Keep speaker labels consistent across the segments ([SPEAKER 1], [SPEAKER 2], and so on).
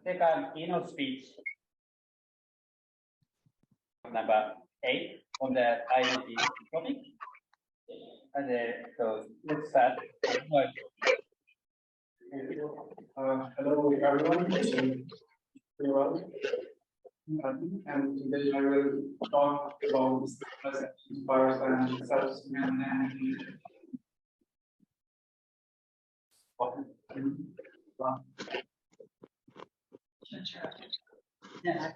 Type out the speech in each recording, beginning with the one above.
[SPEAKER 1] take a keynote speech number 8 on the identity topic. And so let's start.
[SPEAKER 2] Hello everyone. Very well. And today I will talk about identifiers and SSI.
[SPEAKER 1] Yeah.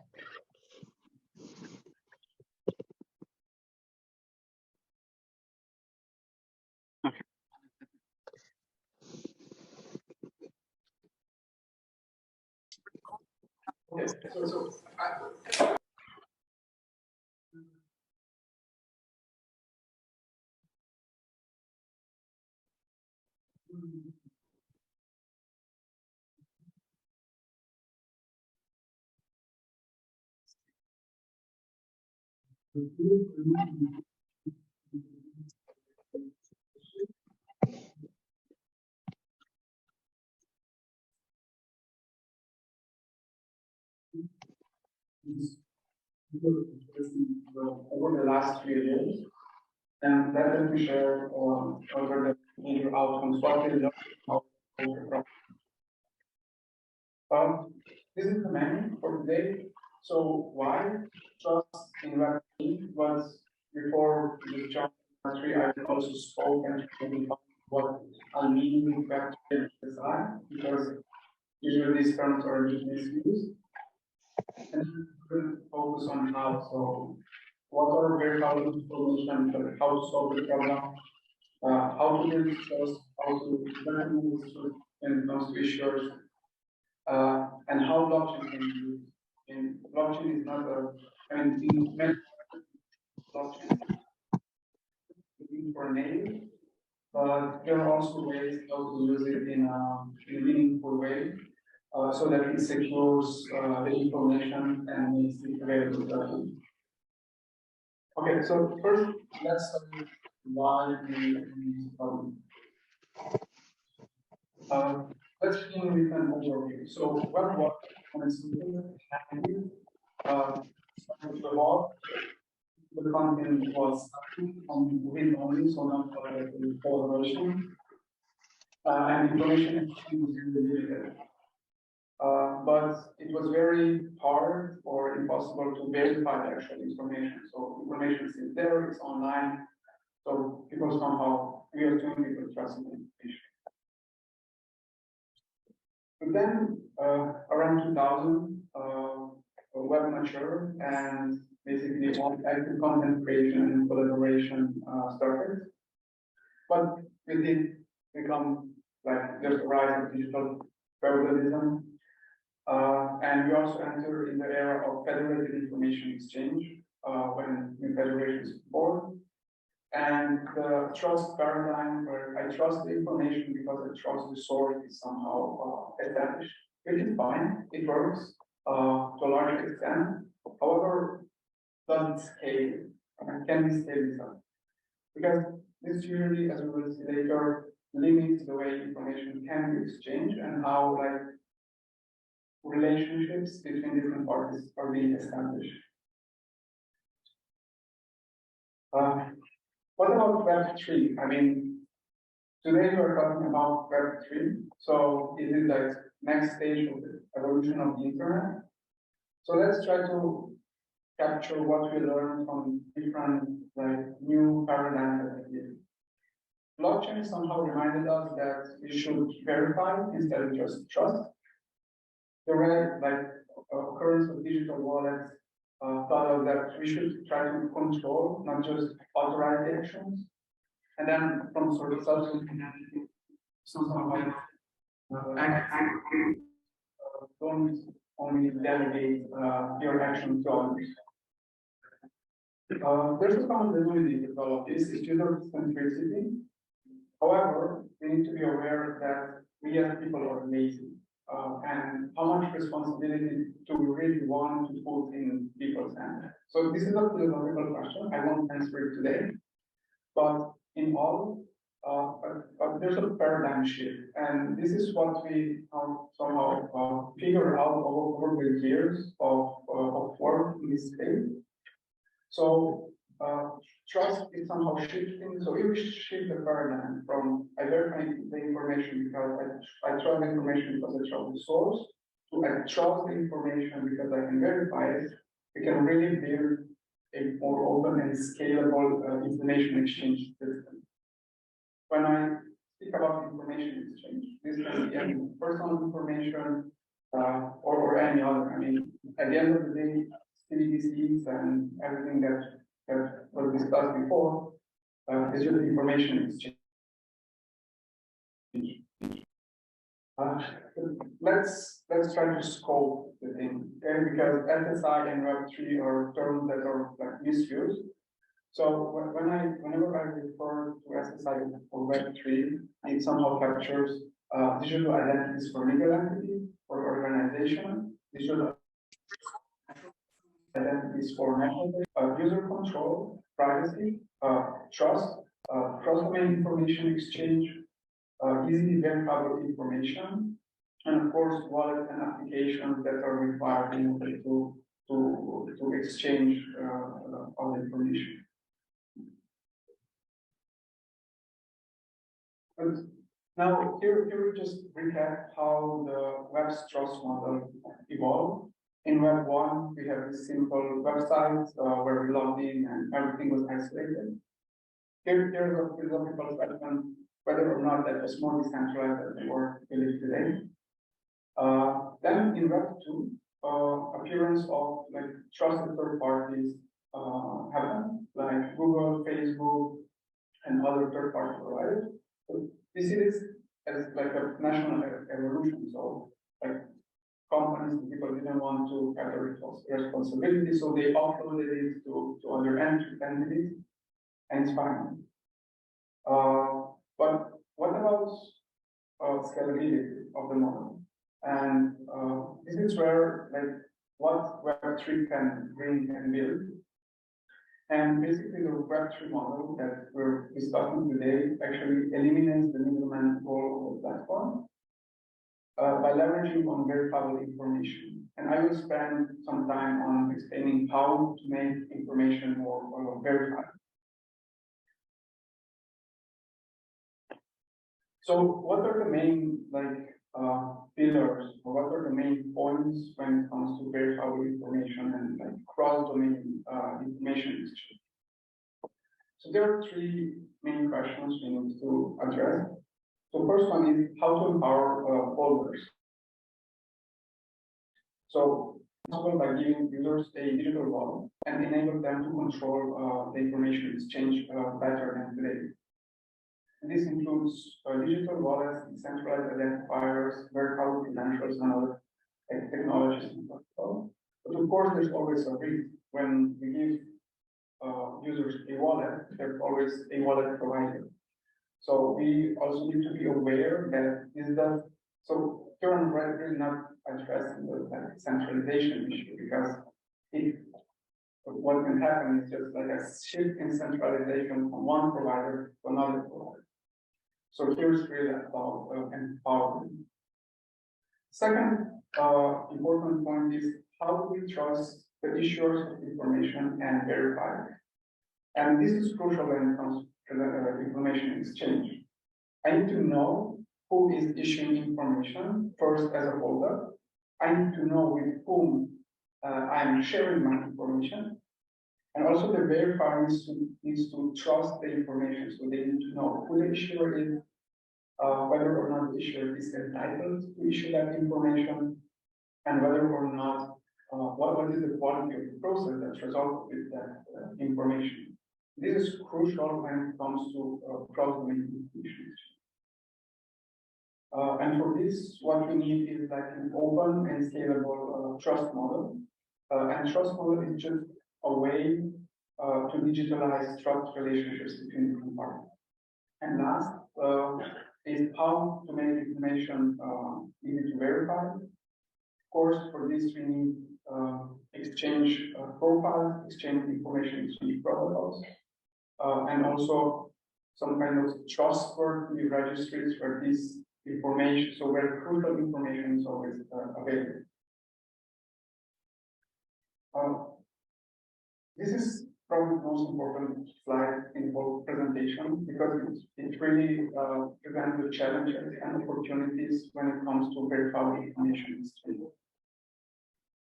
[SPEAKER 2] Okay, so over the last few years, and let me share over the major outcomes what we learned about this is the menu for today. So why trust in Web3 was before the job Web3, I also spoke and what I mean with Web3 and SSI, because usually these terms are misused. And we'll focus on how. So what are verifiable information, how to solve the problem, how to build trust, how to manage this when it comes to issuers, and how blockchain can be used. And blockchain is not in blockchain for native, but there are also ways how to use it in a meaningful way, so that it secures the information and makes it available to everyone. Okay, so first let's start with why we use the problem. Let's begin with an overview. So what was started to evolve? The content was starting on read only, so not the collaboration. And information exchange was really limited. But it was very hard or impossible to verify the actual information. So information is there, it's online. So people somehow, we are doing people trust in information. But then around 2000, web matured and basically all active content creation and collaboration started. But it did become like there's a rise of digital federalism. And we also enter in the era of federated information exchange when new federation is born. And the trust paradigm where I trust the information because I trust the source is somehow established. It is fine, it works to a large extent. However, doesn't scale. Can we scale this up? Because this usually, as we will see later, limits the way information can be exchanged and how like relationships between different parties are being established. What about Web3? I mean, today we're talking about Web3. So it is like next stage of the evolution of the internet. So let's try to capture what we learned from different like new paradigms that we did. Blockchain somehow reminded us that we should verify instead of just trust. The way like occurrence of digital wallets thought of that we should try to control, not just authorize the actions. And then from sort of self-identity, somehow like don't only delegate your action to others. There's a common denominator with all of this, is user centricity. However, we need to be aware that we as people are lazy. And how much responsibility do we really want to put in people's hands? So this is a philosophical question. I won't answer it today. But in all, there's a paradigm shift. And this is what we somehow feel figured out over the years of work in this space. So trust is somehow shifting. So if we shift the paradigm from I verify the information because I trust the information because I trust the source, to I trust the information because I can verify it, we can really build a more open and scalable information exchange system. When I speak about information exchange, this can be any personal information or any other. I mean, at the end of the day, CBDCs and everything that was discussed before is just information exchange. Let's try to scope the thing, okay? Because SSI and Web3 are terms that are like misused. So whenever I refer to SSI or Web3, it somehow captures digital identities for legal entities, for organization, digital identities for national user control, privacy, trust, cross-domain information exchange, easily verifiable information, and of course, wallet and applications that are required in order to exchange all the information. And now, here we just recap how the web's trust model evolved. In Web 1, we have this simple website where we logged in and everything was isolated. Here's a philosophical question whether or not that was more decentralized than we were believe today. Then in Web 2, appearance of like trusted third parties happened, like Google, Facebook, and other third party providers. So we see this as like a national evolution. So like companies, people didn't want to have the responsibility, so they offloaded it to other entities, and it's fine. But what about scalability of the model? And this is where like what Web3 can bring and build. And basically the Web3 model that we're discussing today actually eliminates the middleman role of the platform by leveraging on verifiable information. And I will spend some time on explaining how to make information more verified. So what are the main pillars, or what are the main points when it comes to verifiable information and like cross-domain information exchange? So there are three main questions we need to address. So first one is how to empower holders. So possible by giving users a digital wallet and enable them to control the information exchange better than today. And this includes digital wallets, decentralized identifiers, verifiable credentials, and other technologies. But of course, there's always a risk when we give users a wallet. There's always a wallet provider. So we also need to be aware that this does. So current is not addressing the centralization issue, because if what can happen is just like a shift in centralization from one provider to another provider. So here's really about empowerment. Second important point is how do we trust the issuers of information and verify it? And this is crucial when it comes to the information exchange. I need to know who is issuing information first as a holder. I need to know with whom I'm sharing my information. And also the verifier needs to trust the information. So they need to know who the issuer is, whether or not the issuer is entitled to issue that information, and whether or not, what is the quality of the process that's resulted with that information. This is crucial when it comes to cross-domain information. And for this, what we need is like an open and scalable trust model. And trust model is just a way to digitalize trust relationships between different parties. And last is how to make information easy to verify. Of course, for this we need exchange profiles, exchange information exchange protocols, and also some kind of trustworthy registries where this information, so where crucial information is always available. This is probably the most important slide in the whole presentation because it really presents the challenges and opportunities when it comes to verifiable information exchange.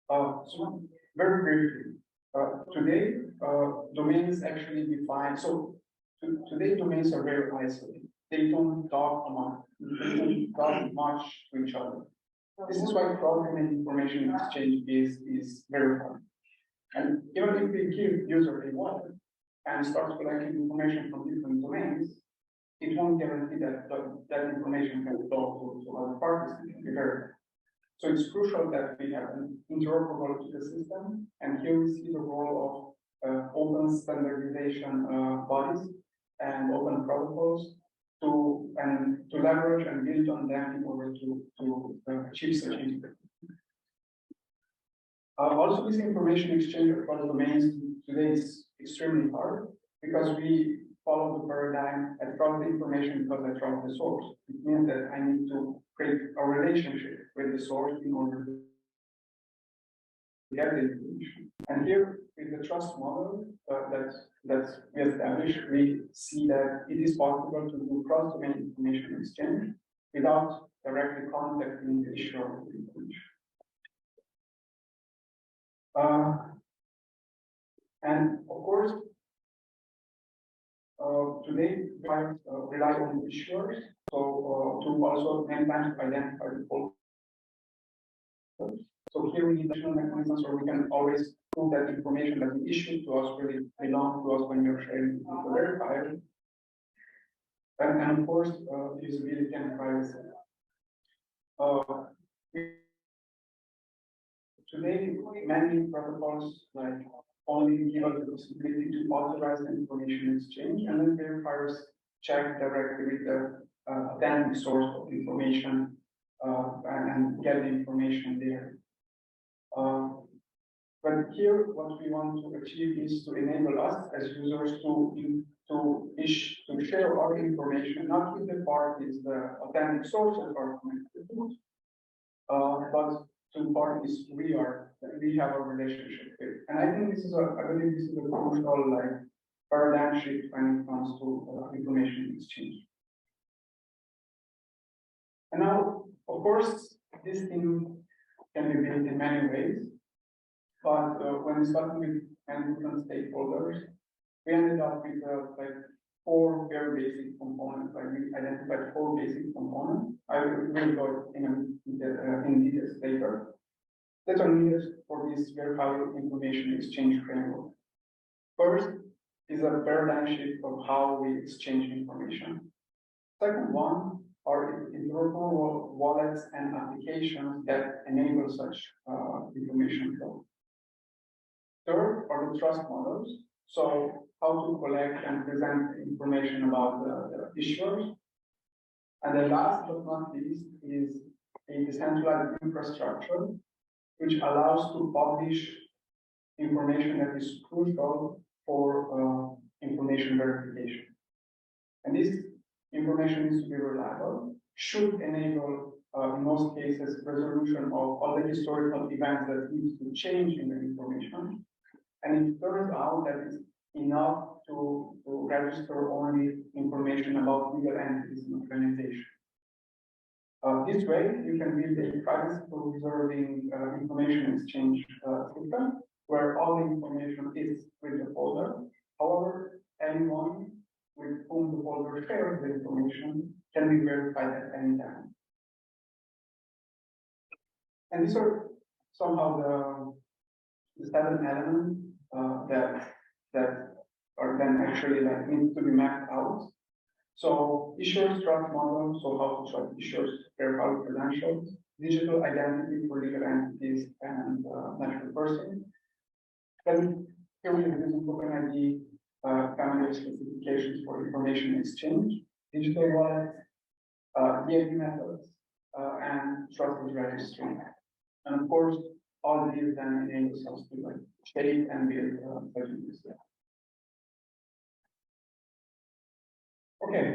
[SPEAKER 2] So very briefly, today domains actually define. So today domains are very isolated. They don't talk much to each other. This is why cross-domain information exchange is very hard. And even if we give user a wallet and start collecting information from different domains, it won't guarantee that that information can flow to other parties and can be verified. So it's crucial that we have an interoperable ecosystem, and here we see the role of open standardization bodies and open protocols to leverage and build on them in order to achieve such integration. Also, this information exchange across domains today is extremely hard because we follow the paradigm I trust the information because I trust the source. It means that I need to create a relationship with the source in order to get the information. And here, with the trust model that we established, we see that it is possible to do cross-domain information exchange without directly contacting the issuer of the information. And of course, today we rely on issuers, so to also many times identify the fault. So here we need additional mechanisms where we can always prove that information that we issue to us really belongs to us when we are sharing with the verifier. And of course, usability and privacy. Today, many protocols like only give us the possibility to authorize the information exchange, and then verifiers check directly with the authentic source of information and get the information there. But here, what we want to achieve is to enable us as users to share our information, not with the parties, the authentic sources are connected to, but to parties we have a relationship with. And I think I believe this is a crucial paradigm shift when it comes to information exchange. And now, of course, this thing can be built in many ways, but when discussing with many different stakeholders, we ended up with four very basic components. We identified four basic components. I will go in details later. That are needed for this verifiable information exchange framework. First is a paradigm shift of how we exchange information. Second one are interoperable wallets and applications that enable such information flow. Third are the trust models. So how to collect and present information about the issuers. And the last but not least is a decentralized infrastructure, which allows to publish information that is crucial for information verification. And this information needs to be reliable, should enable, in most cases, resolution of all the historical events that need to change in the information. And it turns out that it's enough to register only information about legal entities and organizations. This way, you can build a privacy preserving information exchange system where all the information is with the folder. However, anyone with whom the folder shares the information can be verified at any time. And these are somehow the 7 elements that are then actually need to be mapped out. So issuers trust model, so how to trust issuers, verifiable credentials, digital identity for legal entities and natural person. Then here we have using OpenID family specifications for information exchange, digital wallets, DID methods, and trusted registry. And of course, all of these then enables us to shape and build strategies. Okay,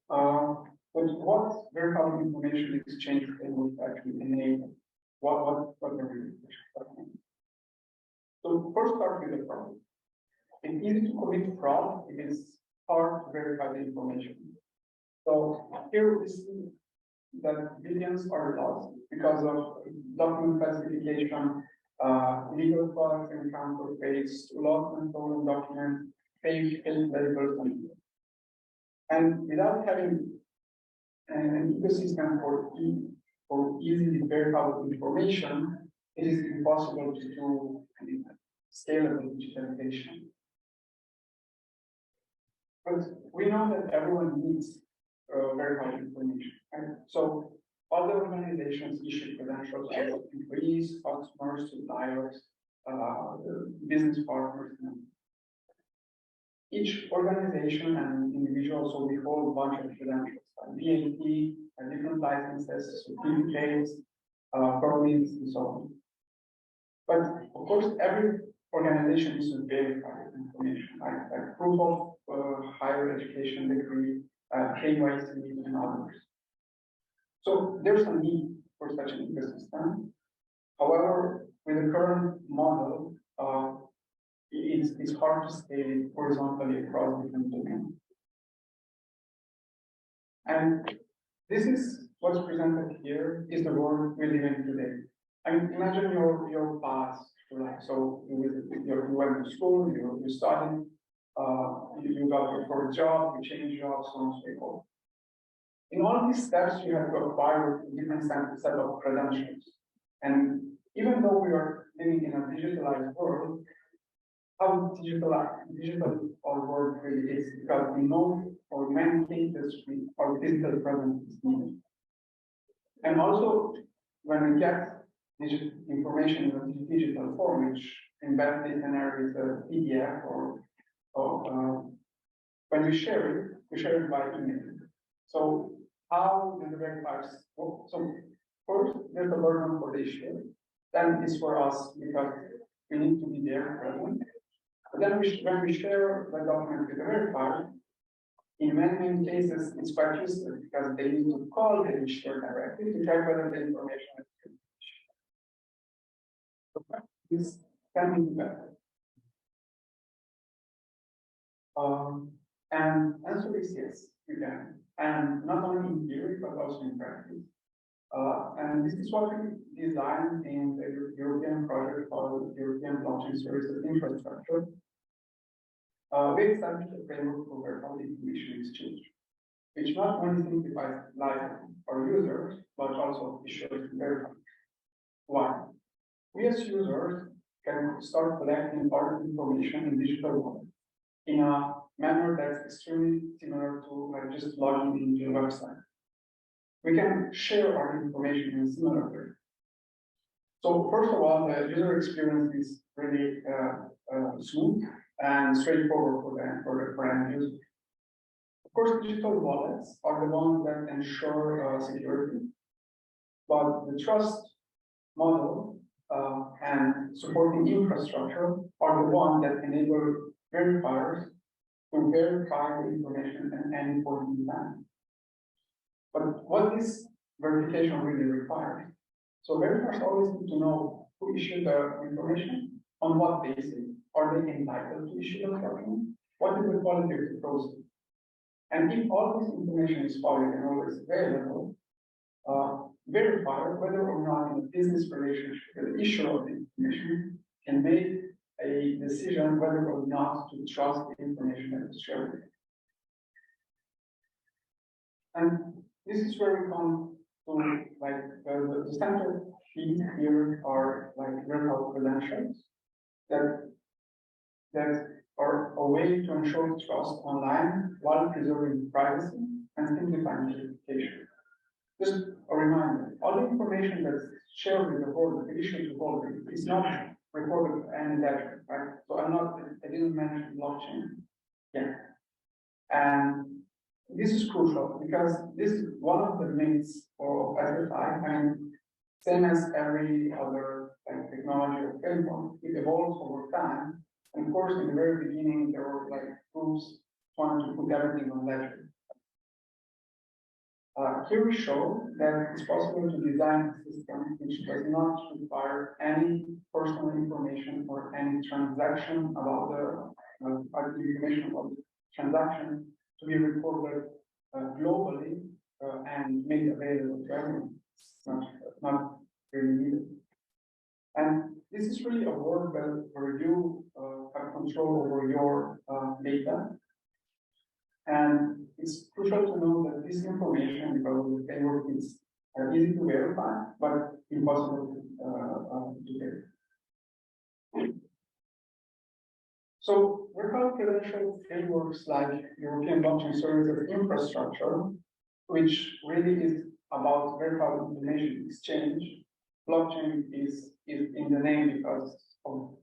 [SPEAKER 2] but what verifiable information exchange framework actually enable? What are we talking? So easy to commit fraud, it is hard to verify the information. So here we see that billions are lost because of document classification, legal products and counterfeits, lost and stolen documents, fake labels, and without having an ecosystem for easily verifiable information, it is impossible to do scalable digitalization. But we know that everyone needs verified information. And so other organizations issue credentials to employees, customers, suppliers, business partners. Each organization and individual, so we hold a bunch of credentials, VAT, different licenses, certificates, permits, and so on. But of course, every organization needs to verify information, like proof of higher education degree, KYC, and others. So there's a need for such an ecosystem. However, with the current model, it's hard to scale horizontally across different domains. And this is what's presented here is the world we live in today. I mean, imagine your past, right? So you went to school, you studied, you got your first job, you changed jobs, so on and so forth. In all these steps, you have to acquire a different set of credentials. And even though we are living in a digitalized world, how digital our world really is, because we know for many cases our physical presence is needed. And also, when we get information in a digital form, which in best case scenario is a PDF or when we share it by email. So how do the verifiers work? So first, there's the burden for the issuer. Then it's for us because we need to be there present. But then when we share the document with the verifier, in many cases it's quite useful because they need to call the issuer directly to check whether the information is true. So this can be better. And answer is yes, you can. And not only in theory, but also in practice. And this is what we designed in the European project called European Blockchain Services Infrastructure. We established a framework for verifiable information exchange, which not only simplifies life for users, but also issuers and verifiers. Why? We as users can start collecting important information in digital wallet in a manner that's extremely similar to just logging into a website. We can share our information in a similar way. So first of all, the user experience is really smooth and straightforward for end users. Of course, digital wallets are the ones that ensure security, but the trust model and supporting infrastructure are the ones that enable verifiers to verify the information at any point in time. But what this verification really requires? So verifiers always need to know who issued the information, on what basis, are they entitled to issue the document, what is the quality of the process. And if all this information is public and always available, verifier, whether or not in a business relationship with the issuer of the information, can make a decision whether or not to trust the information that is shared. And this is where we come to like the central fees here are like verifiable credentials that are a way to ensure trust online while preserving privacy and simplifying verification. Just a reminder, all the information that's shared with the holder, the issue to the holder, is not recorded any ledger, right? So I didn't mention blockchain yet. And this is crucial because this is one of the myths of SSI. I mean, same as every other technology or framework, it evolves over time. And of course, in the very beginning, there were groups trying to put everything on ledger. Here we show that it's possible to design a system which does not require any personal information or any transaction about the information about the transaction to be reported globally and made available to everyone. It's not really needed. And this is really a work where you have control over your data. And it's crucial to know that this information, because the framework is easy to verify, but impossible to verify. So verifiable credential frameworks like European Blockchain Services Infrastructure, which really is about verifiable information exchange. Blockchain is in the name because of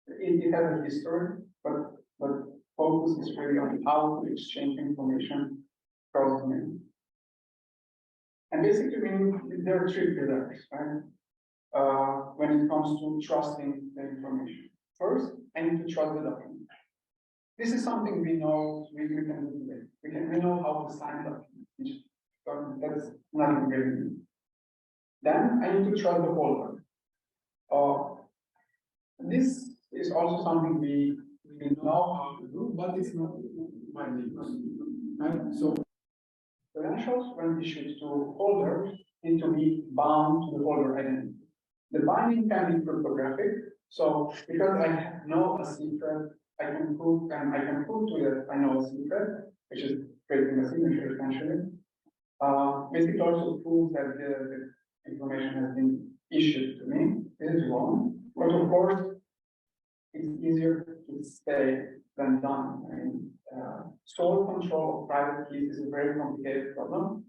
[SPEAKER 2] it has a history, but focus is really on how to exchange information across domain. And basically, there are three pillars, right? When it comes to trusting the information. First, I need to trust the document. This is something we know we can do today. We know how to sign documents. That's not really new. Then I need to trust the holder. This is also something we know how to do, but it's not widely used. Right? So credentials, when issued to holders, need to be bound to the holder identity. The binding can be cryptographic. So because I know a secret, I can prove to that I know a secret, which is creating a signature essentially. Basically also proves that the information has been issued to me. This is wrong. But of course, it's easier to say than done. I mean, sole control of private keys is a very complicated problem.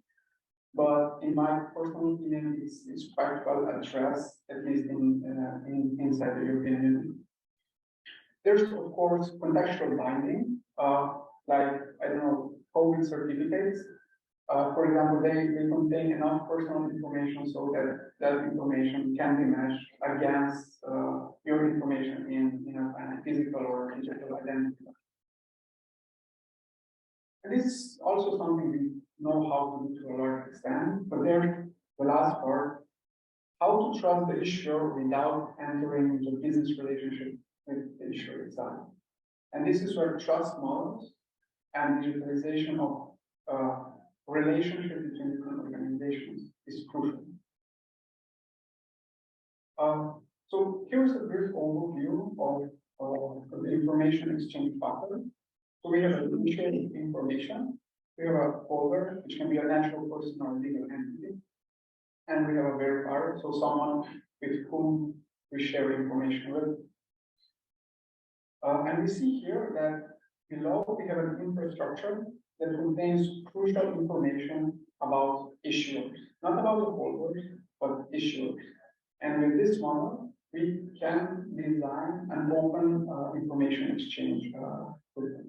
[SPEAKER 2] But in my personal opinion, it's quite well addressed, at least inside the European Union. There's, of course, contextual binding, like, I don't know, COVID certificates. For example, they contain enough personal information so that information can be matched against your information in a physical or digital identity. And this is also something we know how to do to a large extent, but there's the last part, how to trust the issuer without entering into a business relationship with the issuer itself. And this is where trust models and digitalization of relationship between different organizations is crucial. So here's a brief overview of the information exchange pattern. So we have an initial information, we have a holder, which can be a natural person or a legal entity, and we have a verifier, so someone with whom we share information with. And we see here that below we have an infrastructure that contains crucial information about issuers, not about the holders, but issuers. And with this model, we can design an open information exchange with them.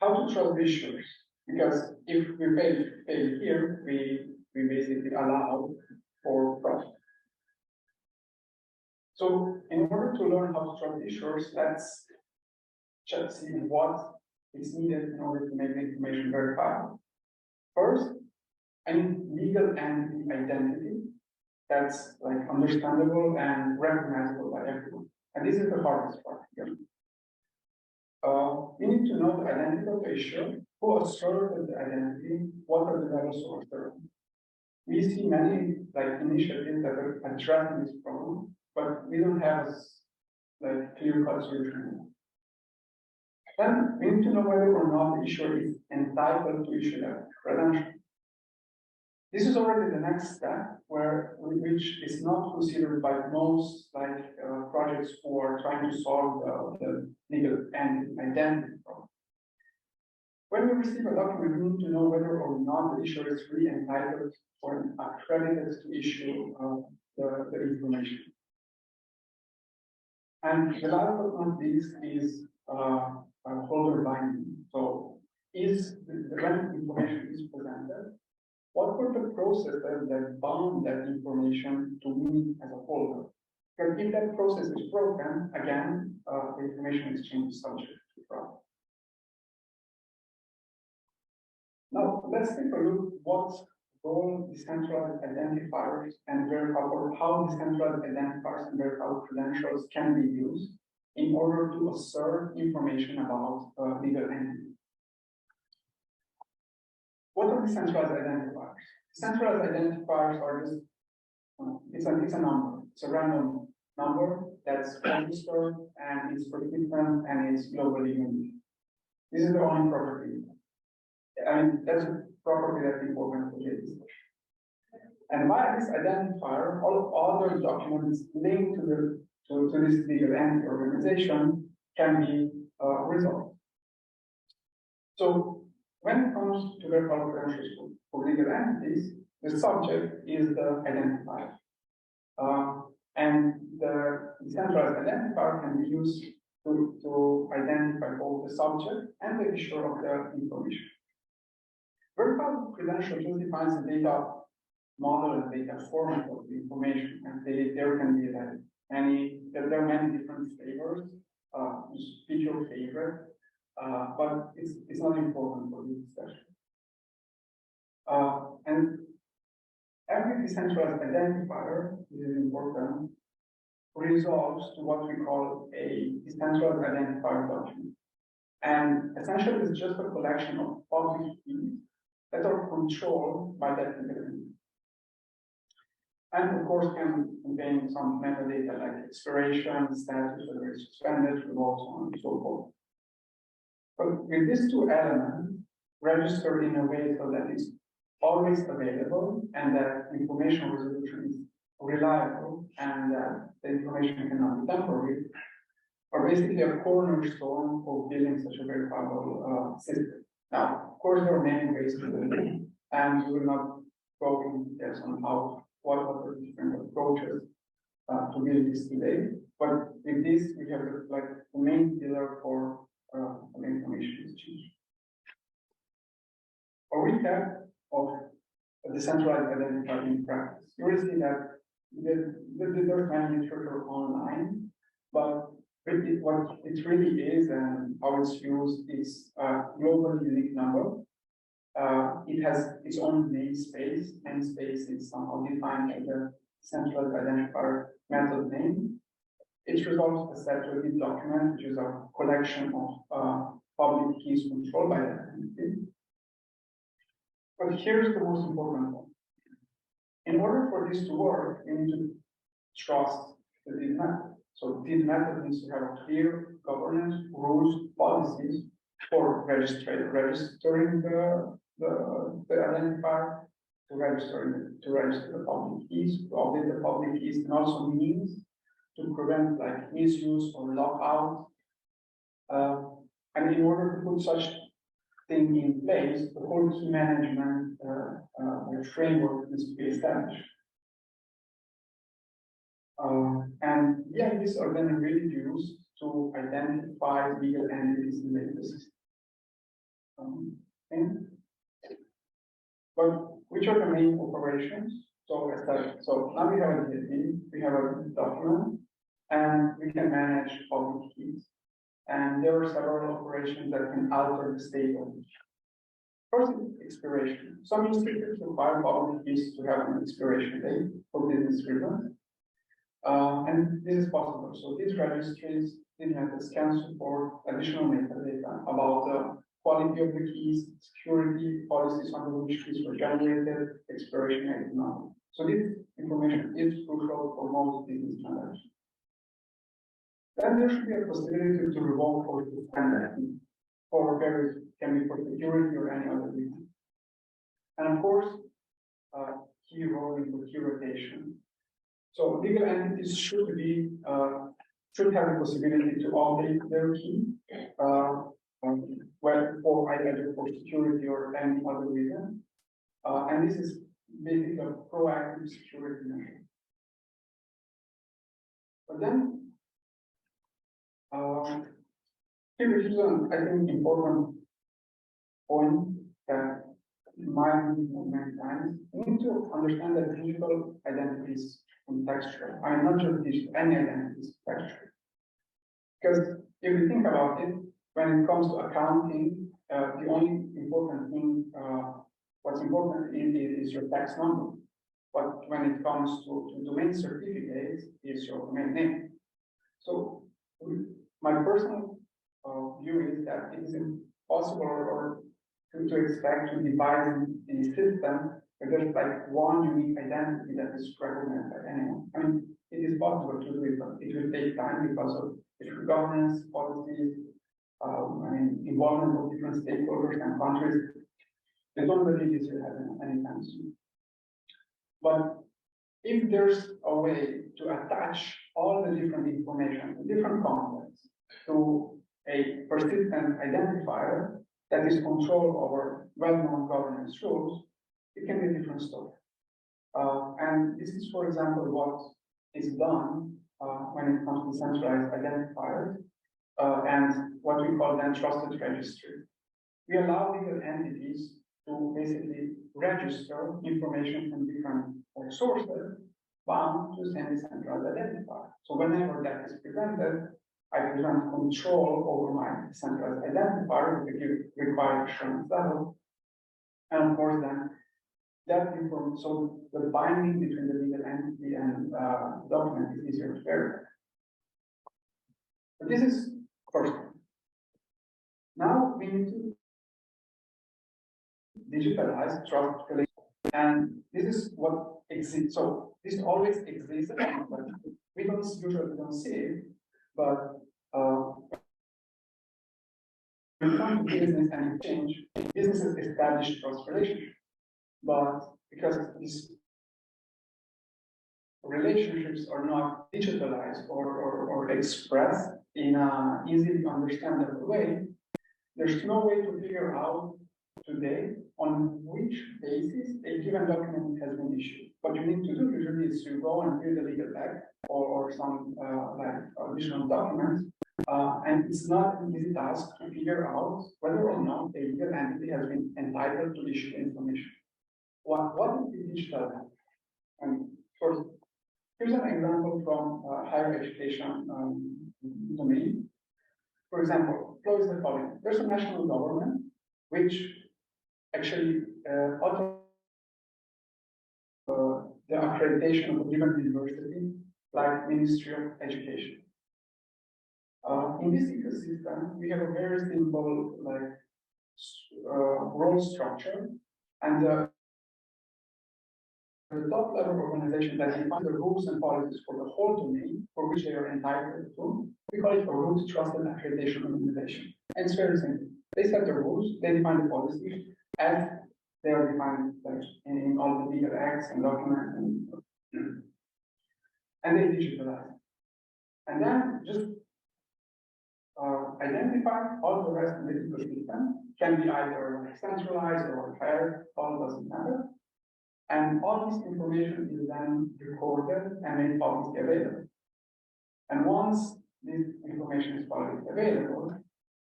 [SPEAKER 2] How to trust issuers? Because if we fail here, we basically allow for fraud. So in order to learn how to trust issuers, let's just see what is needed in order to make the information verifiable. First, I need legal entity identity that's like understandable and recognizable by everyone. And this is the hardest part here. We need to know the identity of the issuer, who asserted the identity, what are the levels of assertion. We see many like initiatives that are addressing this problem, but we don't have a clear-cut solution. Then we need to know whether or not the issuer is entitled to issue that credential. This is already the next step, which is not considered by most projects who are trying to solve the legal entity identity problem. When we receive a document, we need to know whether or not the issuer is really entitled or accredited to issue the information. And the last but not least is holder binding. So, when information is presented, what were the processes that bound that information to me as a holder? Because if that process is broken, again, the information exchange is subject to fraud. Now, let's take a look at what role decentralized identifiers and verifiable, how decentralized identifiers and verifiable credentials can be used in order to assert information about legal entities. What are decentralized identifiers? Decentralized identifiers are just, it's a number, it's a random number that's registered and it's persistent and it's globally unique. This is the only property. I mean, that's a property that's important for this. And by this identifier, all other documents linked to this legal entity organization can be resolved. So when it comes to verifiable credentials for legal entities, the subject is the identifier. And the decentralized identifier can be used to identify both the subject and the issuer of the information. Verifiable credential just defines the data model and data format of the information, and there can be there are many different flavors. Just pick your favorite, but it's not important for this discussion. And every decentralized identifier, this is important, resolves to what we call a decentralized identifier document. And essentially, it's just a collection of public keys that are controlled by that entity. And of course, can contain some metadata like expiration, status, whether it's suspended, revoked, so on and so forth. But with these two elements registered in a way so that it's always available and that information resolution is reliable and that the information cannot be tampered with, are basically a cornerstone for building such a verifiable system. Now, of course, there are many ways to do it, and we will not go into details on what are the different approaches to build this today. But with this, we have the main pillar for information exchange. A recap of a decentralized identifier in practice. You will see that there's many literature online, but really what it really is and how it's used is a global unique number. It has its own namespace. Namespace is somehow defined as a centralized identifier method name. It resolves a separated document, which is a collection of public keys controlled by that entity. But here's the most important one. In order for this to work, you need to trust the DID method. So DID method needs to have a clear governance, rules, policies for registering the identifier, to register the public keys, to update the public keys, and also means to prevent misuse or lockout. And in order to put such thing in place, the whole key management framework needs to be established. And these are then really used to identify legal entities in the ecosystem. But which are the main operations? So now we have a DID, we have a document, and we can manage public keys. And there are several operations that can alter the state of it. First, expiration. Some institutes require public keys to have an expiration date for business reasons. And this is possible. So these registries, these methods can support additional metadata about the quality of the keys, security, policies under which keys were generated, expiration date, and all. So this information is crucial for most business transactions. Then there should be a possibility to revoke or suspend that key for various, can be for security or any other reason. And of course, key rolling or key rotation. So legal entities should have the possibility to update their key, for either for security or any other reason. And this is basically a proactive security measure. But then, here is an, I think, important point that might be many times. We need to understand that digital identity is contextual. I mean, not just digital, any identity is contextual. Because if you think about it, when it comes to accounting, the only important thing what's important is your tax number. But when it comes to domain certificates, is your domain name. So my personal view is that it is impossible or to expect to divide a system where there's like one unique identity that is recognized by anyone. I mean, it is possible to do it, but it will take time because of different governance policies, involvement of different stakeholders and countries. They don't believe this will happen anytime soon. But if there's a way to attach all the different information, the different contexts to a persistent identifier that is controlled over well-known governance rules, it can be a different story. And this is, for example, what is done when it comes to centralized identifiers and what we call then trusted registry. We allow legal entities to basically register information from different sources bound to the same decentralized identifier. So whenever that is presented, I present control over my decentralized identifier with the required assurance level. And of course, then that information, so the binding between the legal entity and document is easier to verify. But this is first. Now we need to digitalize trust relations. And this is what exists. So this always exists, but we don't usually see it. But when it comes to business and exchange, businesses establish trust relationships. But because these relationships are not digitalized or expressed in an easily understandable way, there's no way to figure out today on which basis a given document has been issued. What you need to do usually is to go and build a legal act or some additional documents, and it's not an easy task to figure out whether or not a legal entity has been entitled to issue information. What is the digital act? And first, here's an example from higher education domain. For example, flow is the following. There's a national government which actually the accreditation of a given university, like Ministry of Education. In this ecosystem, we have a very simple role structure, and the top level organization that defines the rules and policies for the whole domain for which they are entitled to, we call it a root trusted accreditation organization. And it's very simple. They set the rules, they define the policies, as they are defined in all the legal acts and documents, and they digitalize. And then just identify all the rest of the ecosystem, can be either centralized or shared, all doesn't matter. And all this information is then recorded and made publicly available. And once this information is publicly available,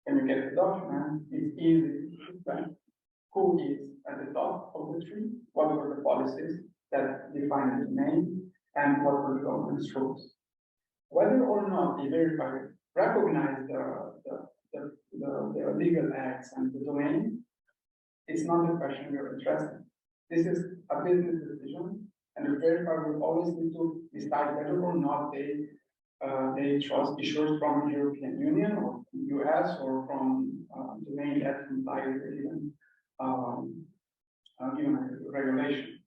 [SPEAKER 2] when you get the document, it's easy to find who is at the top of the tree, what were the policies that define the domain, and what were the governance rules. Whether or not the verifier recognize the legal acts and the domain, it's not the question you're interested in. This is a business decision, and the verifier will always need to decide whether or not they trust issuers from the European Union or US or from domain that complies with given regulation.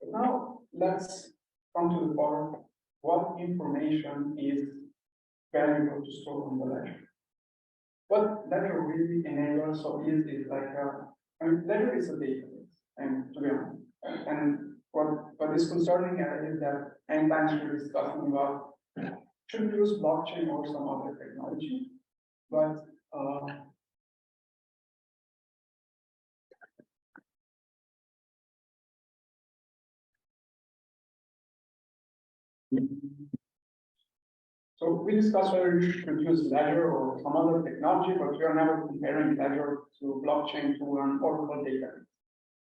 [SPEAKER 2] But now let's come to the part: what information is valuable to store on the ledger? What ledger really enables so is like ledger is a database, and to be honest, and what is concerning is that anytime we're discussing about should we use blockchain or some other technology, but so we discussed whether you should use Ledger or some other technology, but we are never comparing Ledger to blockchain to an Oracle database.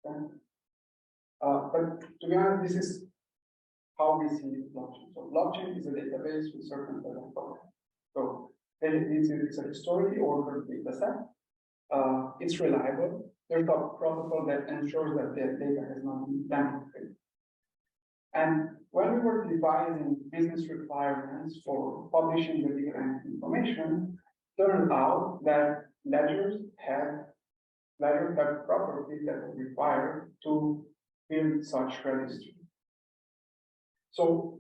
[SPEAKER 2] Okay? But to be honest, this is how we see blockchain. So blockchain is a database with certain set of properties. So it's a historically ordered data set, it's reliable. There's a protocol that ensures that the data has not been tampered. And when we were devising business requirements for publishing the legal entity information, turned out that ledgers have properties that are required to build such registry. So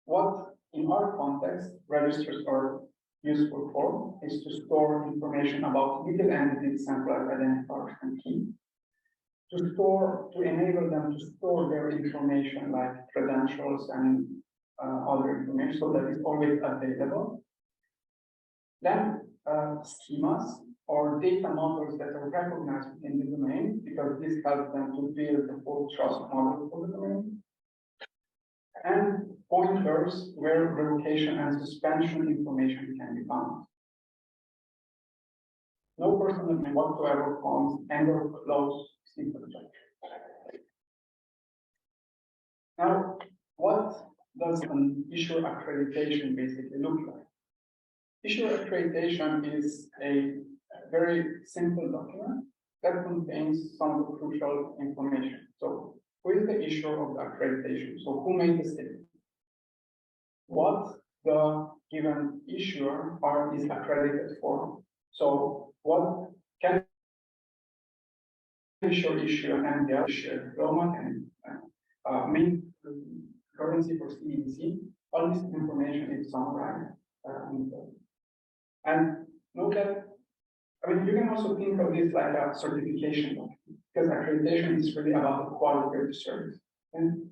[SPEAKER 2] what in our context registers are useful for is to store information about legal entities, centralized identifiers, and key. To enable them to store their information like credentials and other information so that it's always available. Then schemas or data models that are recognized in the domain, because this helps them to build the full trust model for the domain. And pointers where revocation and suspension information can be found. No person whatsoever forms and or close simple structure. Now, what does an issuer accreditation basically look like? Issuer accreditation is a very simple document that contains some of the crucial information. So, who is the issuer of the accreditation? So, who made the statement? What the given issuer is accredited for? So, what can issuer issue an MDL, issue a diploma, and mint currency for CBDC? All this information is summarized. And note that, I mean, you can also think of this like a certification document, because accreditation is really about the quality of the service. And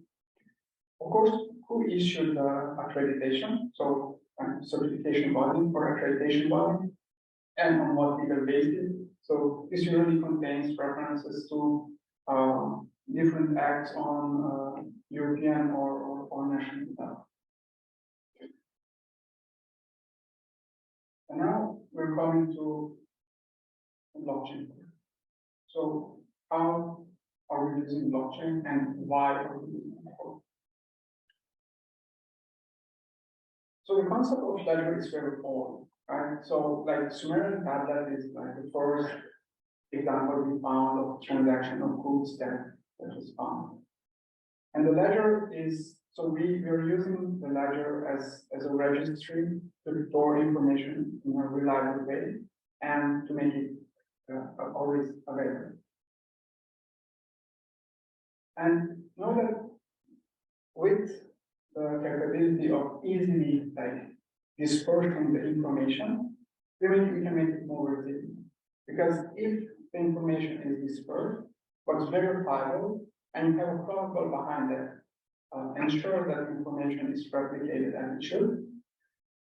[SPEAKER 2] of course, who issued the accreditation? So, certification body or accreditation body, and on what legal basis? So, this usually contains references to different acts on European or national level. And now we're coming to blockchain. So, how are we using blockchain and why are we using it? So the concept of ledger is very old, right? So like Sumerian tablet is like the first example we found of transaction of goods that was found. And the ledger is, so we're using the ledger as a registry to store information in a reliable way and to make it always available. And know that with the capability of easily dispersing the information, we can make it more resilient. Because if the information is dispersed, what's verifiable, and you have a protocol behind that, ensure that information is replicated as it should,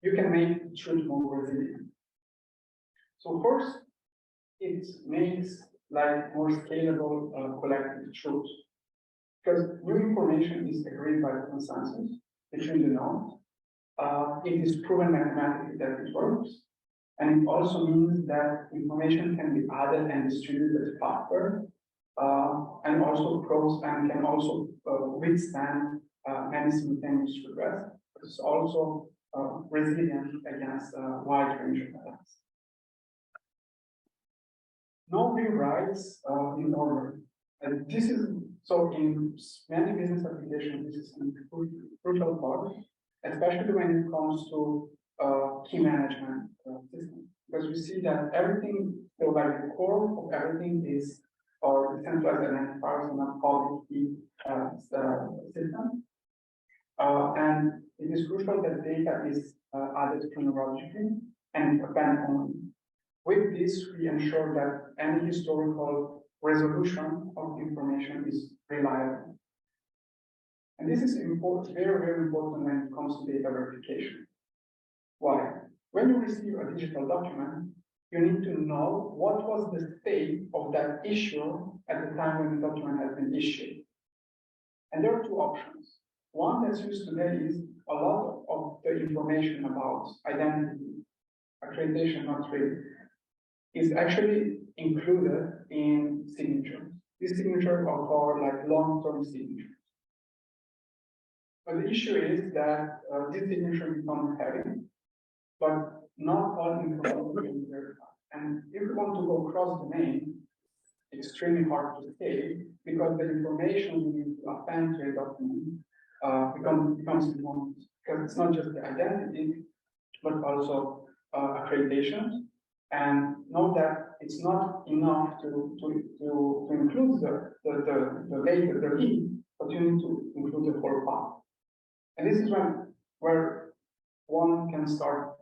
[SPEAKER 2] you can make the truth more resilient. So first, it makes like more scalable collective truth. Because new information is agreed by consensus between the nodes. It is proven mathematically that it works. And it also means that information can be added and distributed faster, and also pros and can also withstand many simultaneous requests. It's also resilient against a wide range of attacks. No rewrites in order. And this is so in many business applications, this is a crucial part, especially when it comes to key management systems, because we see that everything, so like the core of everything is our decentralized identifiers and a public key system, and it is crucial that data is added chronologically and append only. With this, we ensure that any historical resolution of information is reliable. And this is important, very, very important when it comes to data verification. Why? When you receive a digital document, you need to know what was the state of that issue at the time when the document has been issued. And there are two options. One that's used today is a lot of the information about identity, accreditation, not really, is actually included in signatures. These signatures are called like long-term signatures. But the issue is that these signatures become heavy, but not all information is verified. And if we want to go cross-domain, it's extremely hard to scale because the information we need to append to a document becomes important, because it's not just the identity, but also accreditation. And know that it's not enough to include the data, the key, but you need to include the whole path. And this is where one can start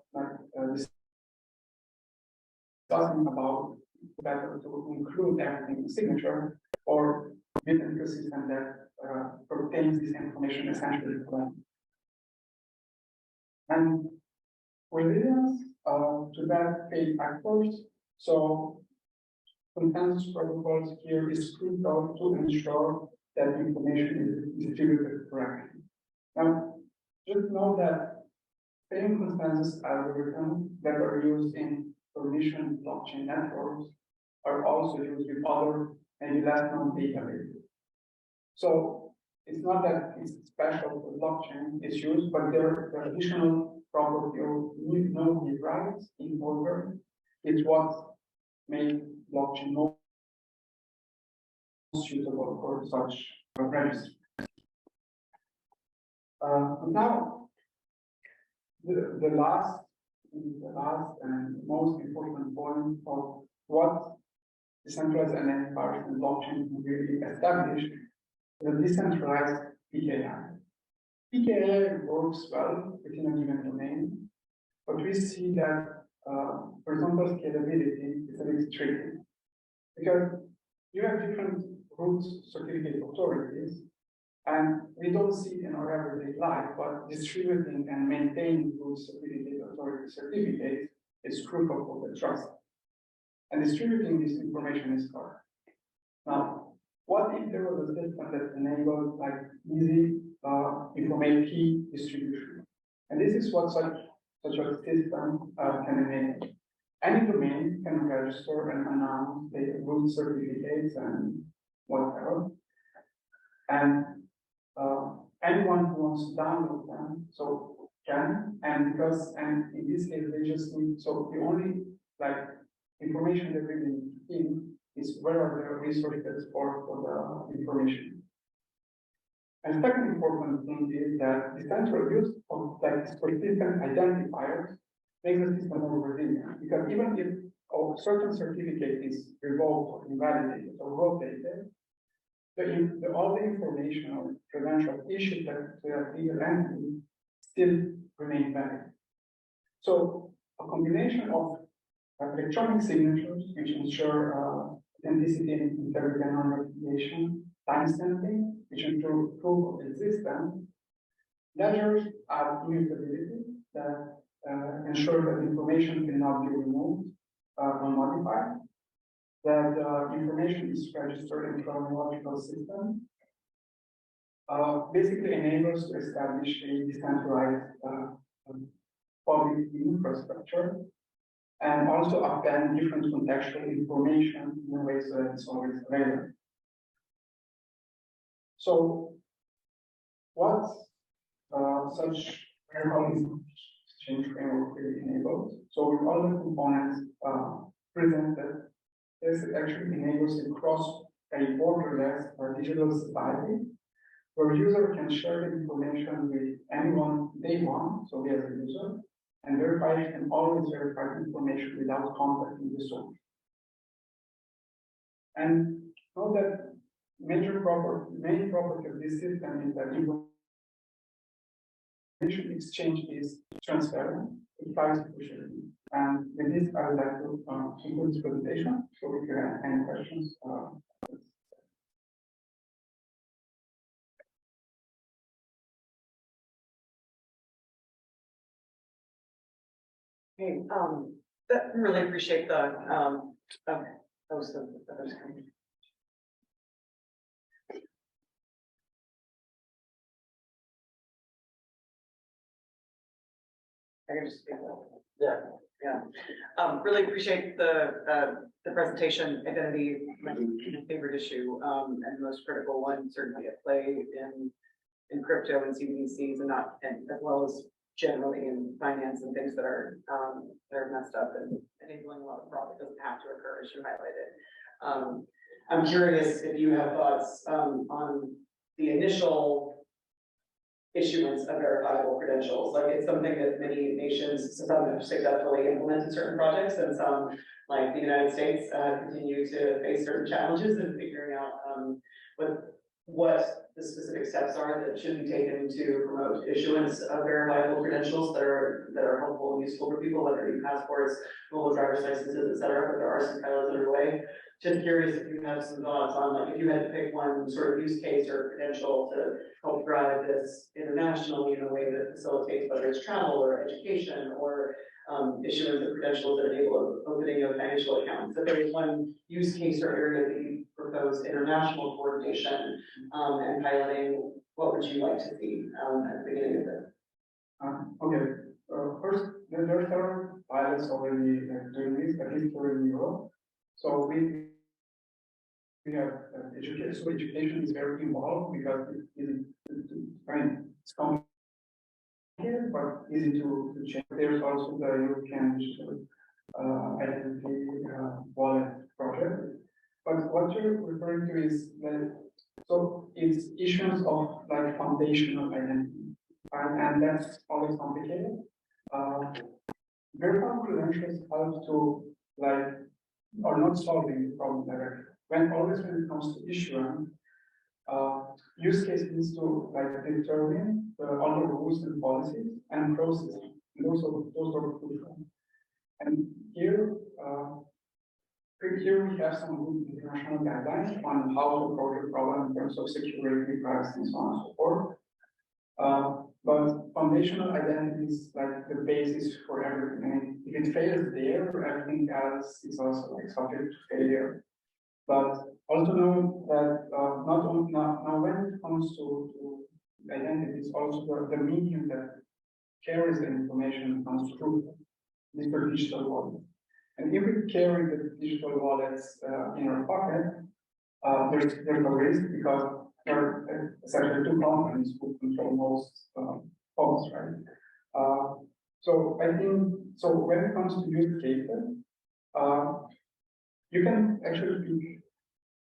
[SPEAKER 2] discussing about better to include everything in signature or build an ecosystem that obtains this information essentially for them. And resilience to that failed actors. So consensus protocols here is crucial to ensure that information is distributed correctly. Now, just know that same consensus algorithms that are used in permission blockchain networks are also used with other maybe less known databases. So it's not that it's special for blockchain, it's used, but there are additional property of no rewrites in order. It's what makes blockchain more suitable for such a registry. Now, the last and most important point of what decentralized identifiers and blockchain can really establish is a decentralized PKI. PKI works well within a given domain, but we see that horizontal scalability is a bit tricky because you have different root certificate authorities, and we don't see it in our everyday life, but distributing and maintaining root certificate authority certificates is crucial for the trust. And distributing this information is hard. Now, what if there was a system that enabled like easy information key distribution? And this is what such a system can enable. Any domain can register and announce the root certificates and whatever. And anyone who wants to download them, so can, and in this case they just need, so the only like information that we need in is where are the resources for the information. And second important thing is that the central use of like persistent identifiers makes the system more resilient, because even if a certain certificate is revoked or invalidated or rotated, all the information or credential issued to that legal entity still remain valid. So a combination of electronic signatures, which ensure authenticity and integrity and non-repudiation, timestamping, which ensure proof of existence, ledgers add immutability that ensure that information cannot be removed or modified, that information is registered in chronological system, basically enables to establish a decentralized public infrastructure, and also append different contextual information in a way so that it's always available. So, what such verifiable exchange framework really enables? So, with all the components presented, this actually enables a borderless or digital society where user can share the information with anyone they want, so we as a user, and verifiers can always verify information without contacting the source. And note that main property of this system is that information exchange is transparent, it carries efficiently. And with this, I would like to conclude this presentation. So if you have any questions,
[SPEAKER 3] Hey, really appreciate the okay, that was coming. I can just speak that. Yeah. Really appreciate the presentation. Identity, my favorite issue, and the most critical one, certainly at play in crypto and CBDCs, and as well as generally in finance and things that are messed up and enabling a lot of fraud that doesn't have to occur, as you highlighted. I'm curious if you have thoughts on the initial issuance of verifiable credentials. Like, it's something that many nations, some have successfully implemented certain projects, and some, like the United States, continue to face certain challenges in figuring out what the specific steps are that should be taken to promote issuance of verifiable credentials that are helpful and useful for people, whether it be passports, mobile driver's licenses, et cetera. But there are some pilots underway. Just curious if you have some thoughts on, like, if you had to pick one sort of use case or credential to help drive this internationally in a way that facilitates whether it's travel or education or issuance of credentials that enable opening of financial accounts. If there is one use case or area that you propose international coordination and piloting, what would you like to see at the beginning of this?
[SPEAKER 2] Okay. First, there are several pilots already doing this, at least here in Europe. So we have education. So education is very involved because it's complicated, but easy to change. There's also the European digital identity wallet project. But what you're referring to is that, so it's issues of like foundational identity, and that's always complicated. Verifiable credentials help to are not solving the problem directly. When it comes to issuance, use case needs to determine all the rules and policies and processes. And those are crucial. And here we have some good international guidelines on how to approach the problem in terms of security, privacy, and so on and so forth. But foundational identity is like the basis for everything. And if it fails there, everything else is also subject to failure. But also know that not only now when it comes to identity, it's also the medium that carries the information comes through this digital wallet. And if we carry the digital wallets in our pocket, there's a risk because there are essentially two companies who control most phones, right? So I think when it comes to use cases, you can actually pick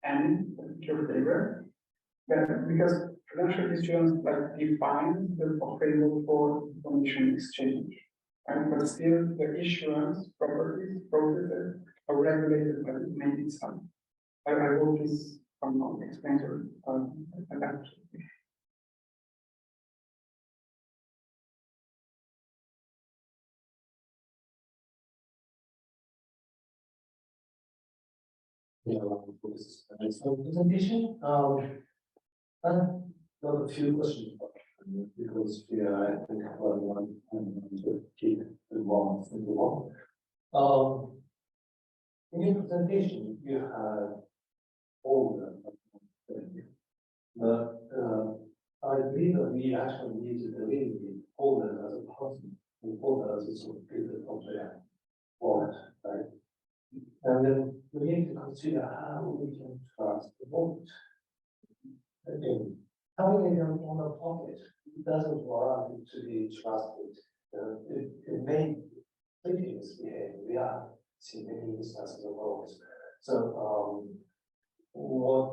[SPEAKER 2] any particular flavor, because credential issuance defines the framework for information exchange. And but still the issuance properties, processes are regulated by the name itself. I hope this explains that.
[SPEAKER 4] For this presentation. I have a few questions because I think everyone to keep involved. In your presentation, you had all I believe that we actually need to delete the folder as a person, the folder as a sort of data object wallet, right? And then we need to consider how we can trust the vote. Again, having it on our pocket doesn't warrant it to be trusted. It may tricky misbehave. We have seen many instances of votes. So, what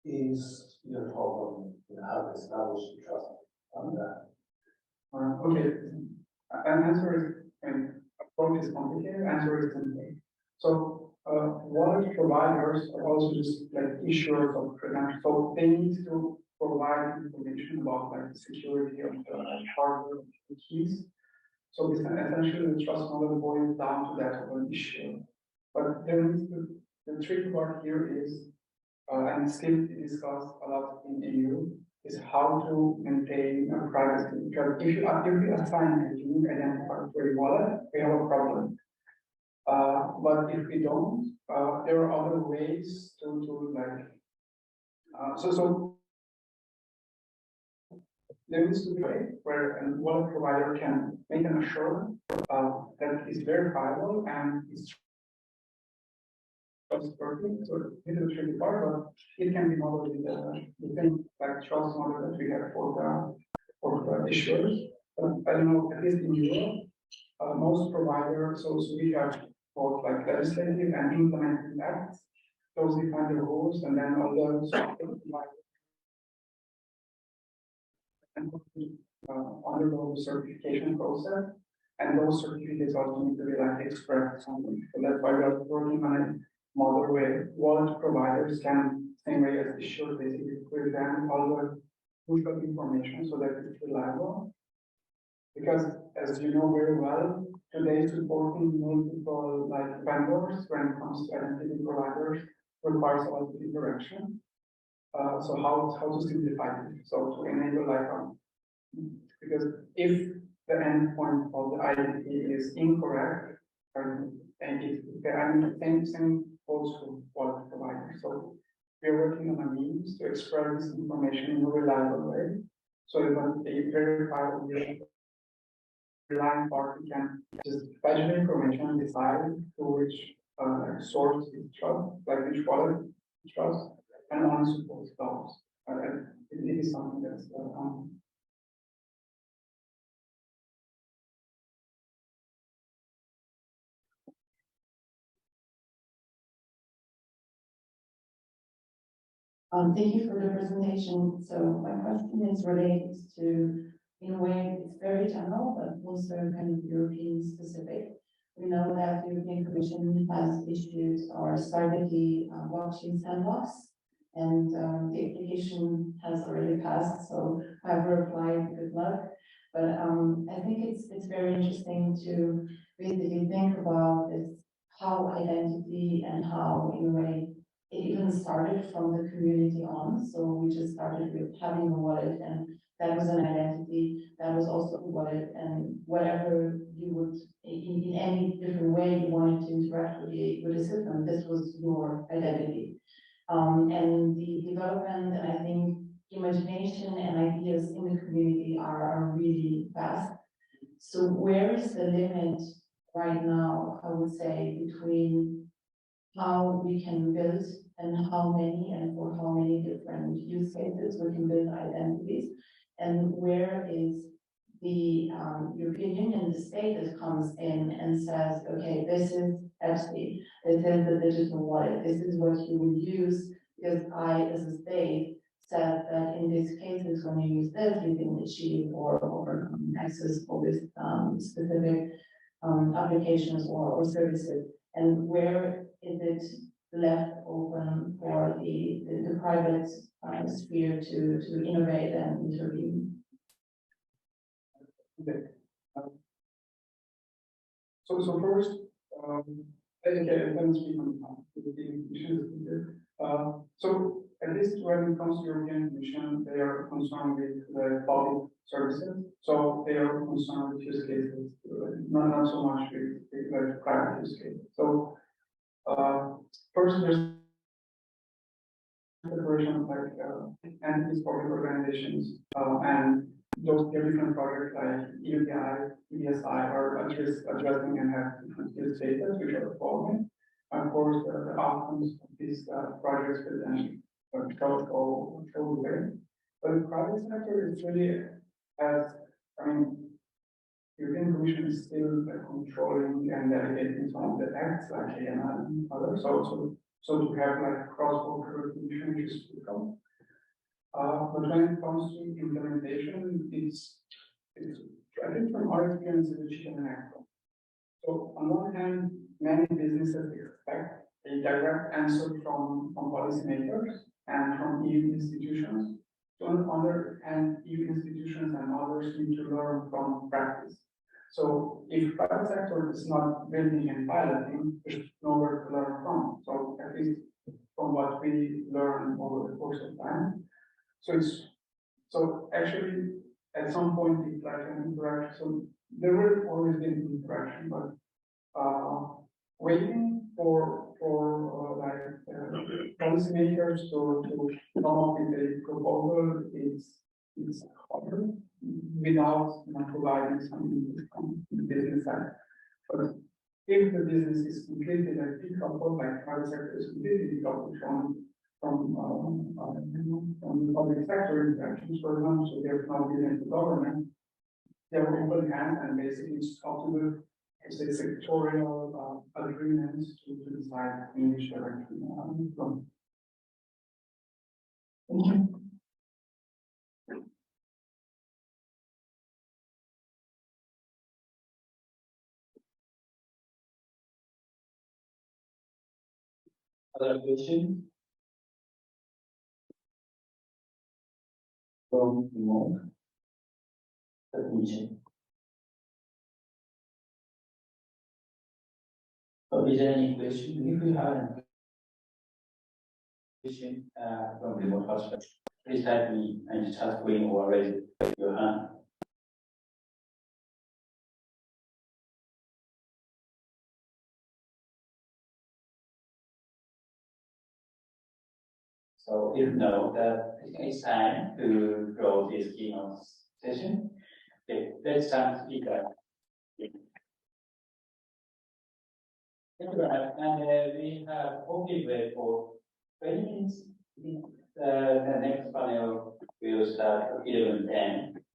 [SPEAKER 4] is your problem in how to establish the trust on that?
[SPEAKER 2] Okay, an answer is approach is complicated. Answer is simple. So wallet providers are also just issuers of credentials. So they need to provide information about the security of the hardware of the keys. So essentially the trust model boils down to that of an issue. But there is the tricky part here is, and still discussed a lot in EU, is how to maintain privacy. Because if you assign a unique identifier to a wallet, we have a problem. But if we don't, there are other ways to so there needs to be a way where a wallet provider can make an assurance that is verifiable and is trustworthy. So this is a tricky part, but it can be modeled with the same trust model that we have for the issuers. I don't know, at least in Europe, most providers, so we have both like legislative and implementing acts, those define the rules, and then all those undergo the certification process, and those certificates also need to be like expressed something. So that's why we are working on a model where wallet providers can, same way as the should, basically present all the crucial information so that it's reliable. Because as you know very well, today supporting multiple like vendors when it comes to identity providers requires a lot of interaction. So how to simplify it? So to enable like because if the endpoint of the identity is incorrect, and if the same holds for wallet providers. So we are working on a means to express this information in a reliable way, so that a verifiable relying party can just fetch the information and decide to which source it trusts, like which wallet it trusts, and only supports those. It is something that's
[SPEAKER 5] Thank you for the presentation. So my question is related to, in a way, it's very general, but also kind of European specific. We know that the European Commission has issued or started the blockchain sandbox, and the application has already passed. So whoever applied, good luck. But I think it's very interesting to basically think about this, how identity and how, in a way, it even started from the community on. So we just started with having a wallet, and that was an identity. That was also a wallet, and whatever you would, in any different way you wanted to interact with the system, this was your identity. And the development, and I think imagination and ideas in the community are really vast. So where is the limit right now, I would say, between how we can build and how many and for how many different use cases we can build identities, and where is the European Union, the state that comes in and says, okay, this is FC, this is the digital wallet, this is what you will use, because I, as a state, said that in these cases, when you use this, you can achieve or access for this specific applications or services, and where is it left open for the private sphere to innovate and intervene?
[SPEAKER 2] okay. So first, let me speak on the issues. So at least when it comes to European Commission, they are concerned with the public services. So they are concerned with use cases, not so much with the private use cases. So first, there's separation of like entities, public organizations, and those different projects like EUPI, ESI are addressing and have different use cases which are evolving. Of course, the outcomes of these projects will then go away. But the private sector is really, as I mean, European Commission is still controlling and delegating some of the acts like AML and others. So to have like cross-border recognition is critical. But when it comes to implementation, it's I think from our experience, it's a chicken and egg problem. So on one hand, many businesses expect a direct answer from policymakers and from EU institutions. So on the other hand, EU institutions and others need to learn from practice. So if private sector is not building and piloting, there's nowhere to learn from. So at least from what we learn over the course of time. So actually at some point it's like an interaction. So there will always be an interaction, but waiting for policymakers to come up with a proposal is harder without providing something from the business side. But if the business is completely like decoupled, like private sector is completely decoupled from the public sector interactions, for example, so there's no business to government, they were open hand and basically just talk to the, it's a sectorial agreement to decide in which direction from.
[SPEAKER 5] Thank you.
[SPEAKER 4] Other question? From more. Let me check. So is there any question? If you have any question from remote hospital, please type me and just ask me or raise your hand. So if no, that it's time to close this keynote session. Okay, let's start speaker. Thank you very much. And we have only wait for 20 minutes. The next panel will start at 11:10.